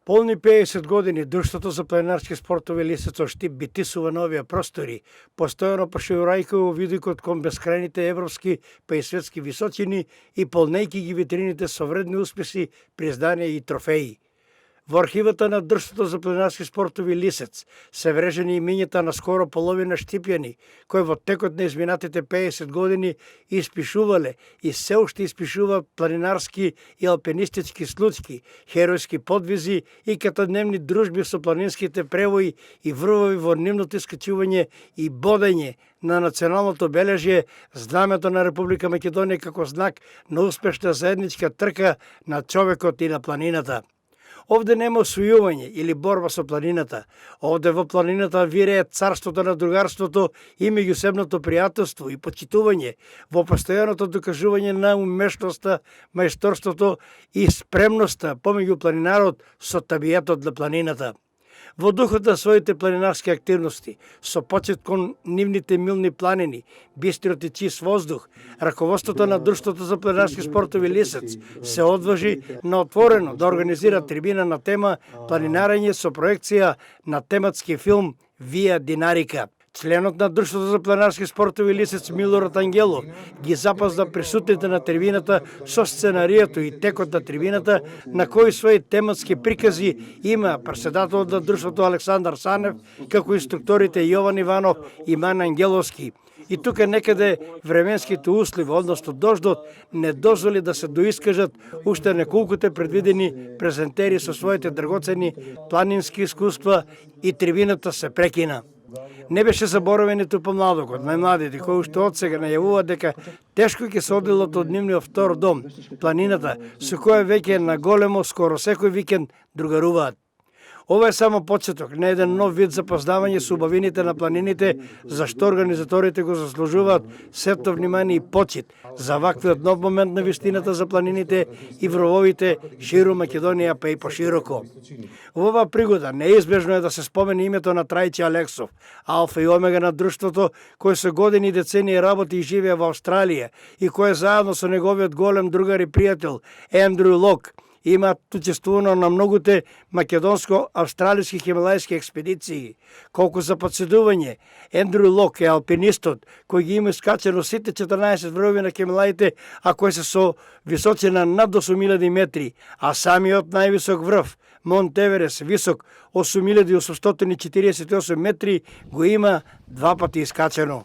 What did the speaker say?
Полни 50 години Друштвото за планинарски спортови Лисица Штип битисува на овие простори, постојано прошивувајќи во видикот кон бескрајните европски па и светски височини и полнејќи ги витрините со вредни успеси, признанија и трофеи. Во архивата на Друштвото за планинарски спортови Лисец се врежени имињата на скоро половина штипјани, кои во текот на изминатите 50 години испишувале и се уште испишуваат планинарски и алпинистички случки, херојски подвизи и катодневни дружби со планинските превои и врвови во нивното искачување и бодење на националното бележје знамето на Република Македонија како знак на успешна заедничка трка на човекот и на планината. Овде нема освојување или борба со планината. Овде во планината вирее царството на другарството и меѓусебното пријателство и почитување, во постојаното докажување на умешноста, мајсторството и спремноста помеѓу планинарот со табијатот на планината. Во духот на своите планинарски активности, со почет кон нивните милни планини, бистриот и чист воздух, раководството на Друштвото за планинарски спортови Лисец се одважи на отворено да организира трибина на тема планинарење со проекција на тематски филм Вија Динарика. Членот на Друштвото за планинарски спортови Лисец Милорад Ангелов ги запозна присутните на трибината со сценаријето и текот на трибината, на кој своји тематски прикази има претседателот на Друштвото Александар Санев, како инструкторите Јован Иванов и Ман Ангеловски. И тука некаде временските услови, односно дождот, не дозволи да се доискажат уште неколкуте предвидени презентери со своите драгоцени планински искуства и трибината се прекина. Не беше заборавен ниту помладокот, најмладите, кои уште од сега најавуваат дека тешко ќе се оделат од нивниот втор дом, планината, со која веќе на големо скоро секој викенд другаруваат. Ова е само почеток на еден нов вид запознавање со убавините на планините, зашто организаторите го заслужуваат сето внимание и почит за ваквиот нов момент на вистината за планините и врововите ширум Македонија, па и пошироко. Во оваа пригода неизбежно е да се спомене името на Трајче Алексов, алфа и омега на друштвото, кој со години и децении работи и живее во Австралија и кој заедно со неговиот голем другар и пријател Ендрю Лок имаат учествувано на многуте македонско-австралиски хималајски експедиции. Колку за подседување, Ендрю Лок е алпинистот кој ги има искачено сите 14 врвови на хималаите, а кои се со височина над 8000 метри, а самиот највисок врв, Монт Еверест, висок 8848 метри, го има два пати искачено.